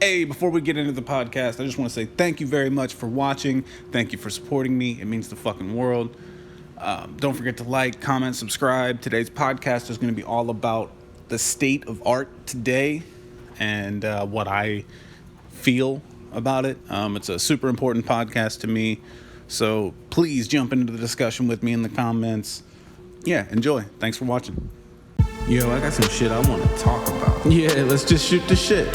Hey, before we get into the podcast, I just want to say thank you very much for watching. Thank you for supporting me. It means the fucking world. Don't forget to like, comment, subscribe. Today's podcast is going to be all about the state of art today and what I feel about it. It's a super important podcast to me. So please jump into the discussion with me in the comments. Yeah, enjoy. Thanks for watching. Yo, I got some shit I want to talk about. Yeah, let's just shoot the shit.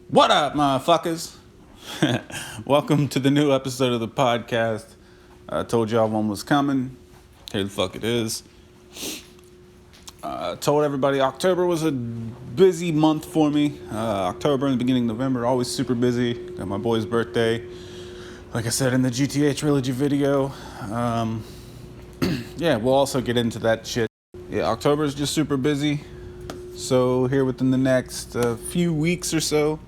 What up, motherfuckers? Welcome to the new episode of the podcast. I told y'all one was coming. Here the fuck it is. Told everybody October was a busy month for me. October and the beginning of November, always super busy. Got my boy's birthday. Like I said in the GTA trilogy video. Yeah, we'll also get into that shit. Yeah, October is just super busy. So here within the next few weeks or so,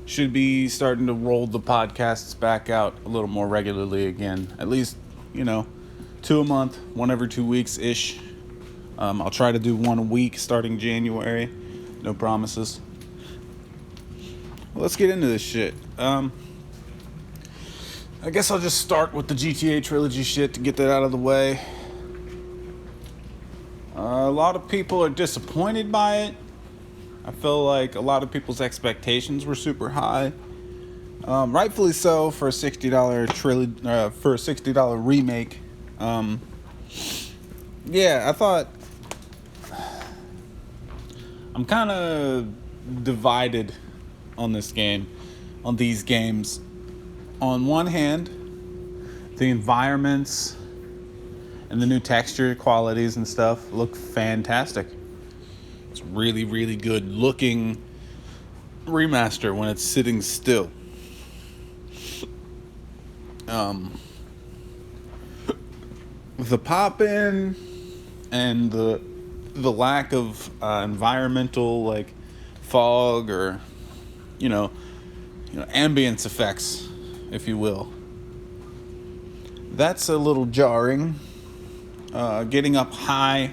should be starting to roll the podcasts back out a little more regularly again. At least, 2 a month, 1 every 2 weeks-ish. I'll try to do 1 a week starting January. No promises. Well, let's get into this shit. I guess I'll just start with the GTA trilogy shit to get that out of the way. A lot of people are disappointed by it. I feel like a lot of people's expectations were super high. Rightfully so for a $60 remake. Yeah, I thought I'm kind of divided on this game, on these games. On one hand, the environments and the new texture qualities and stuff look fantastic. It's really, really good looking remaster when it's sitting still. The pop-in and the lack of environmental like fog or ambience effects, if you will. That's a little jarring. Getting up high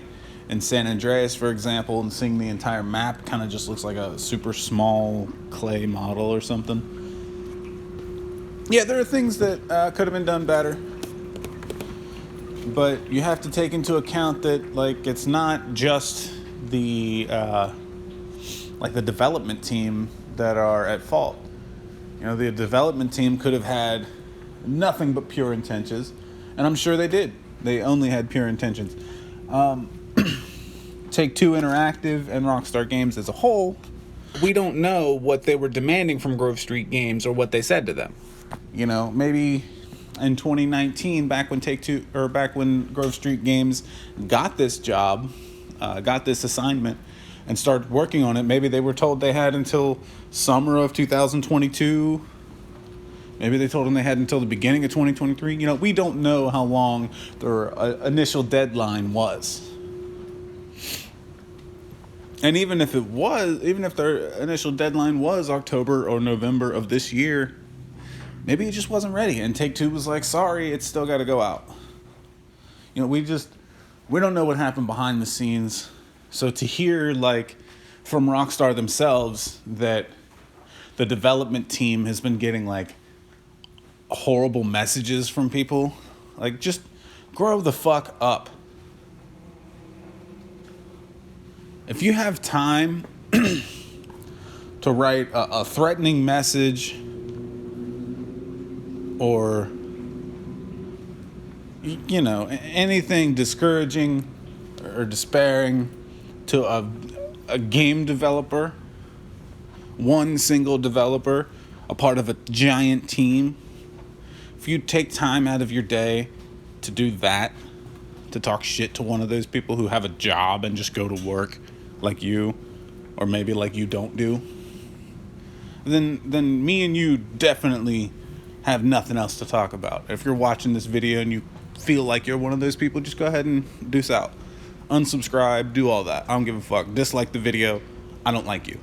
in San Andreas, for example, and seeing the entire map kind of just looks like a super small clay model or something. Yeah, there are things that could have been done better. But you have to take into account that, it's not just the development team that are at fault. The development team could have had nothing but pure intentions, and I'm sure they did. They only had pure intentions. Take-Two Interactive and Rockstar Games as a whole, we don't know what they were demanding from Grove Street Games or what they said to them. Maybe in 2019, back when Grove Street Games got this job, got this assignment, and started working on it, maybe they were told they had until summer of 2022. Maybe they told them they had until the beginning of 2023. We don't know how long their initial deadline was. And even if their initial deadline was October or November of this year, maybe it just wasn't ready. And Take-Two was like, sorry, it's still got to go out. We don't know what happened behind the scenes. So to hear, from Rockstar themselves that the development team has been getting, horrible messages from people, just grow the fuck up. If you have time to write a threatening message or anything discouraging or despairing to a game developer, one single developer, a part of a giant team, if you take time out of your day to do that, to talk shit to one of those people who have a job and just go to work like you, or maybe like you don't do, then me and you definitely have nothing else to talk about. If you're watching this video and you feel like you're one of those people, just go ahead and deuce out. Unsubscribe, do all that. I don't give a fuck. Dislike the video. I don't like you.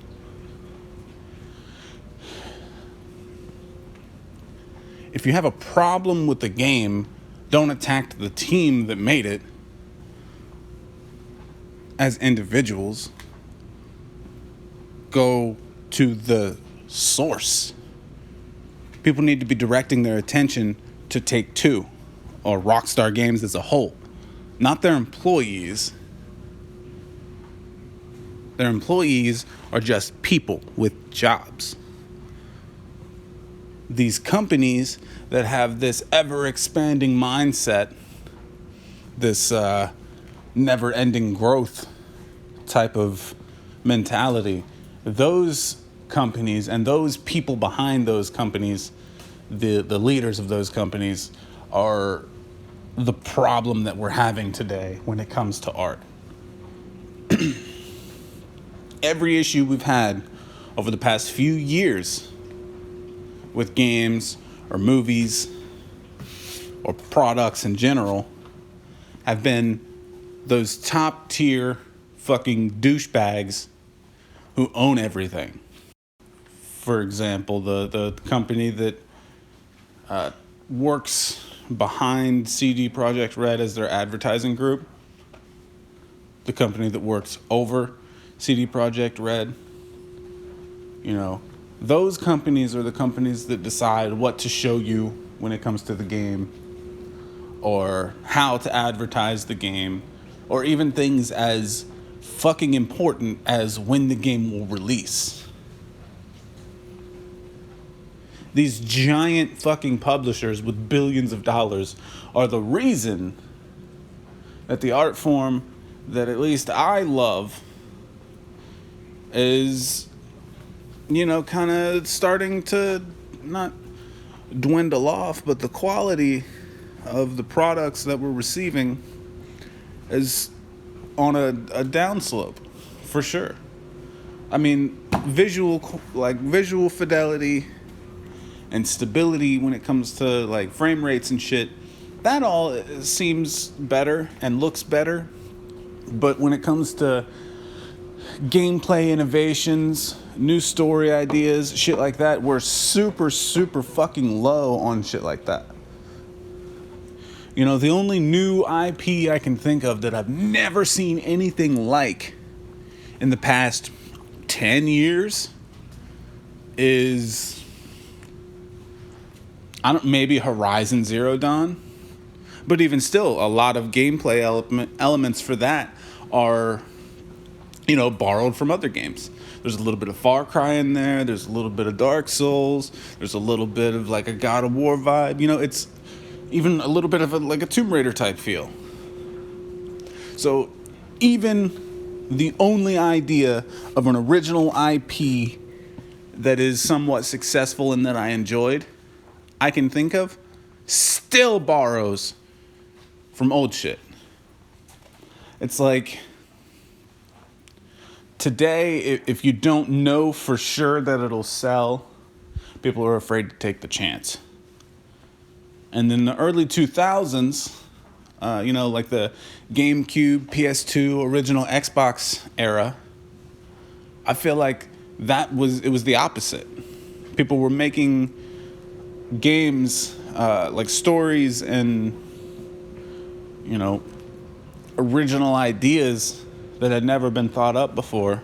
If you have a problem with the game, don't attack the team that made it as individuals. go to the source. People need to be directing their attention to Take-Two or Rockstar Games as a whole, not their employees. Their employees are just people with jobs. These companies that have this ever-expanding mindset, this never-ending growth type of mentality, those companies and those people behind those companies, the leaders of those companies, are the problem that we're having today when it comes to art. Every issue we've had over the past few years with games or movies or products in general have been those top tier fucking douchebags who own everything. For example, the company that works behind CD Projekt Red as their advertising group, the company that works over CD Projekt Red, those companies are the companies that decide what to show you when it comes to the game, or how to advertise the game, or even things as fucking important as when the game will release. These giant fucking publishers with billions of dollars are the reason that the art form that at least I love is, kind of starting to not dwindle off, but the quality of the products that we're receiving is on a downslope, for sure. I mean, visual fidelity and stability when it comes to frame rates and shit, that all seems better and looks better. But when it comes to gameplay innovations, new story ideas, shit like that, we're super, super fucking low on shit like that. The only new IP I can think of that I've never seen anything like in the past 10 years is, maybe Horizon Zero Dawn. But even still, a lot of gameplay elements for that are, borrowed from other games. There's a little bit of Far Cry in there. There's a little bit of Dark Souls. There's a little bit of a God of War vibe. It's even a little bit of a Tomb Raider type feel. So even the only idea of an original IP that is somewhat successful and that I enjoyed, I can think of, still borrows from old shit. It's like, today, if you don't know for sure that it'll sell, people are afraid to take the chance. And in the early 2000s, the GameCube, PS2, original Xbox era, I feel like it was the opposite. People were making games, stories and, original ideas that had never been thought up before.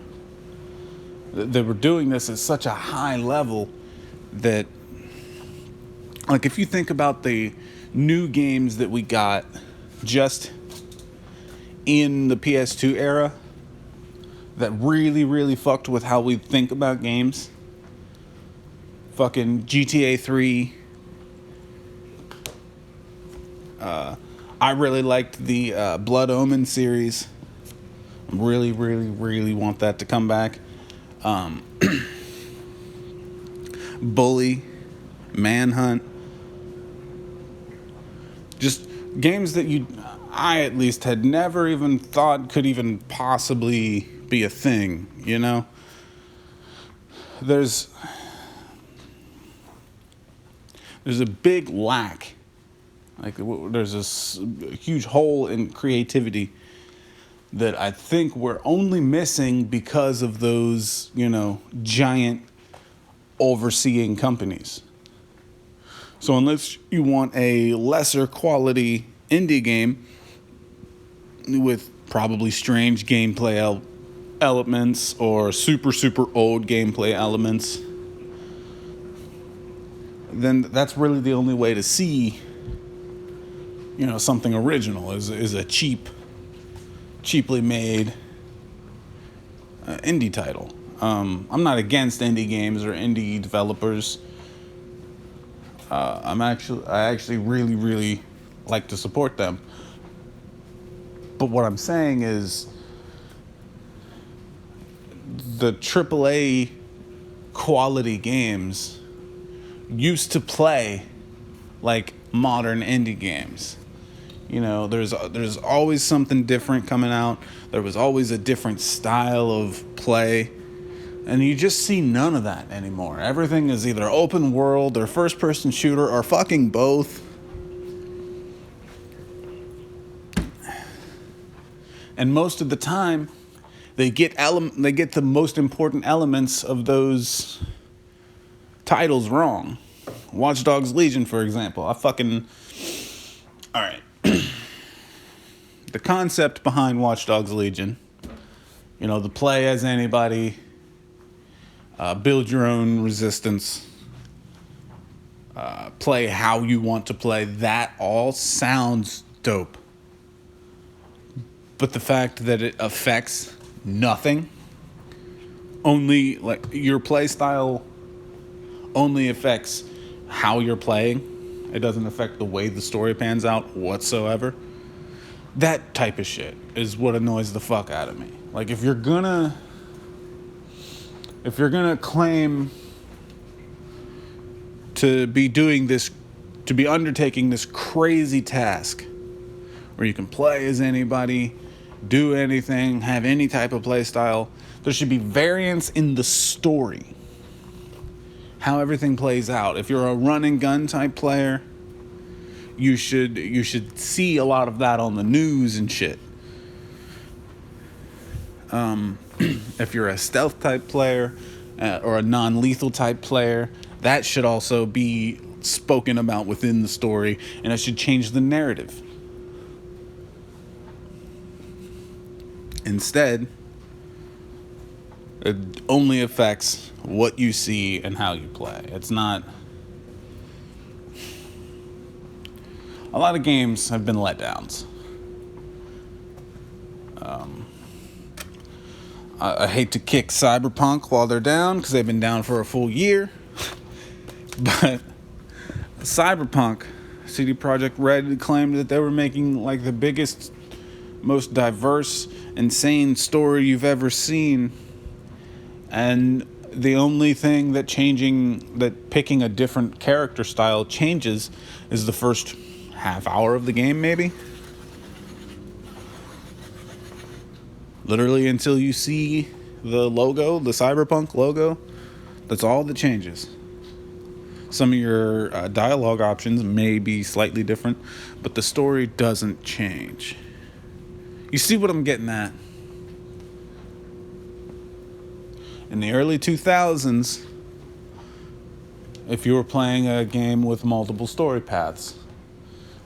They were doing this at such a high level that, if you think about the new games that we got just in the PS2 era that really, really fucked with how we think about games, fucking GTA 3. I really liked the Blood Omen series. Really, really, really want that to come back. Bully, Manhunt. Just games that I at least had never even thought could even possibly be a thing, There's a big lack. There's this huge hole in creativity that I think we're only missing because of those, giant overseeing companies. So unless you want a lesser quality indie game with probably strange gameplay elements or super, super old gameplay elements, then that's really the only way to see, something original is a cheaply made indie title. I'm not against indie games or indie developers. I actually really, really like to support them. But what I'm saying is the AAA quality games used to play like modern indie games. There's always something different coming out. There was always a different style of play. And you just see none of that anymore. Everything is either open world or first person shooter or fucking both. And most of the time, they get the most important elements of those titles wrong. Watch Dogs Legion, for example. Alright. The concept behind Watch Dogs Legion, the play as anybody, build your own resistance, play how you want to play, that all sounds dope. But the fact that it affects nothing, only like your play style only affects how you're playing. It doesn't affect the way the story pans out whatsoever. That type of shit is what annoys the fuck out of me. Like if you're gonna claim to be undertaking this crazy task where you can play as anybody, do anything, have any type of play style, there should be variance in the story, how everything plays out. If you're a run and gun type player, you should see a lot of that on the news and shit. If you're a stealth type player or a non-lethal type player, that should also be spoken about within the story, and it should change the narrative. Instead, it only affects what you see and how you play. It's not... A lot of games have been letdowns. I hate to kick Cyberpunk while they're down, because they've been down for a full year. But Cyberpunk, CD Projekt Red claimed that they were making like the biggest, most diverse, insane story you've ever seen. And the only thing that picking a different character style changes is the first half hour of the game, maybe. Literally until you see the logo, the Cyberpunk logo, that's all that changes. Some of your dialogue options may be slightly different, but the story doesn't change. You see what I'm getting at? In the early 2000s, if you were playing a game with multiple story paths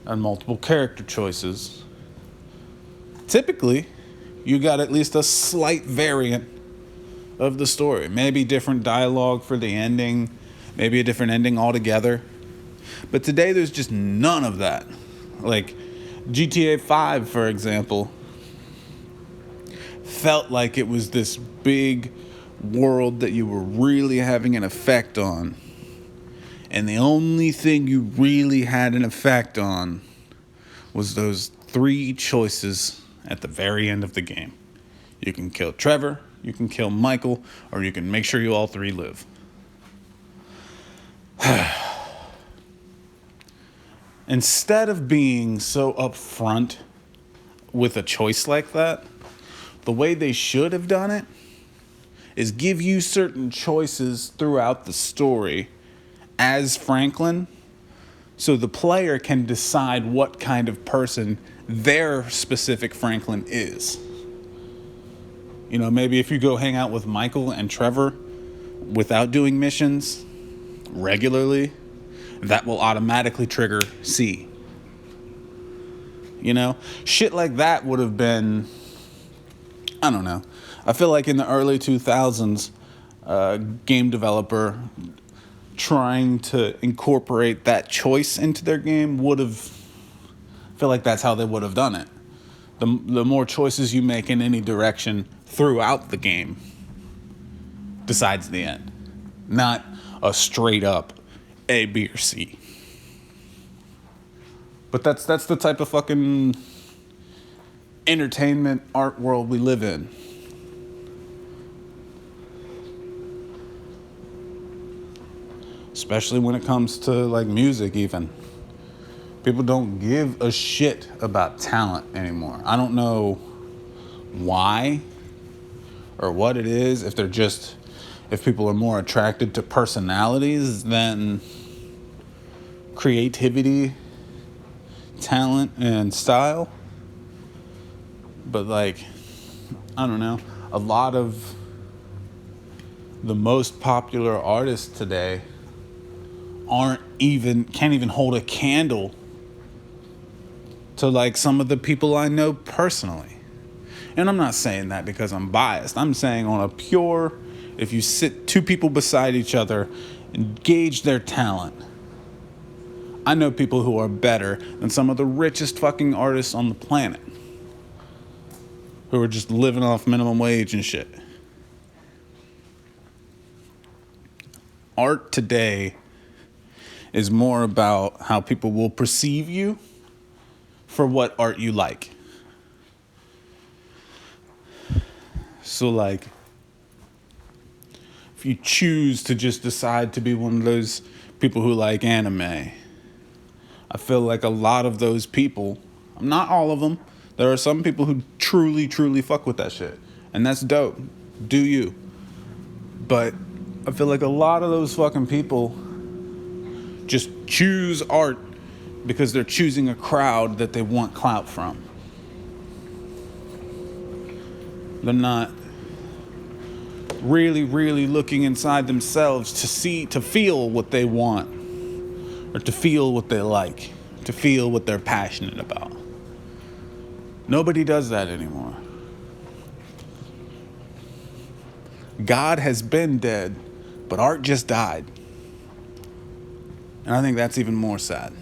and multiple character choices, typically you got at least a slight variant of the story. Maybe different dialogue for the ending, maybe a different ending altogether. But today there's just none of that. Like GTA 5, for example, felt like it was this big world that you were really having an effect on. And the only thing you really had an effect on was those 3 choices at the very end of the game. You can kill Trevor, you can kill Michael, or you can make sure you all 3 live. Instead of being so upfront with a choice like that, the way they should have done it is give you certain choices throughout the story as Franklin, so the player can decide what kind of person their specific Franklin is. Maybe if you go hang out with Michael and Trevor without doing missions regularly, that will automatically trigger C. Shit like that would have been, I don't know. I feel like in the early 2000s, a game developer trying to incorporate that choice into their game would have, I feel like that's how they would have done it. The more choices you make in any direction throughout the game decides the end. Not a straight up A, B, or C. But that's the type of fucking entertainment art world we live in. Especially when it comes to like music even. People don't give a shit about talent anymore. I don't know why or what it is, if people are more attracted to personalities than creativity, talent, and style. But like, I don't know, a lot of the most popular artists today can't even hold a candle to like some of the people I know personally. And I'm not saying that because I'm biased. I'm saying on a pure, if you sit two people beside each other and gauge their talent, I know people who are better than some of the richest fucking artists on the planet, who are just living off minimum wage and shit. Art today is more about how people will perceive you for what art you like. So like, if you choose to just decide to be one of those people who like anime, I feel like a lot of those people, not all of them, there are some people who truly, truly fuck with that shit. And that's dope. Do you. But I feel like a lot of those fucking people just choose art because they're choosing a crowd that they want clout from. They're not really, really looking inside themselves to feel what they want, or to feel what they like, to feel what they're passionate about. Nobody does that anymore. God has been dead, but art just died. And I think that's even more sad.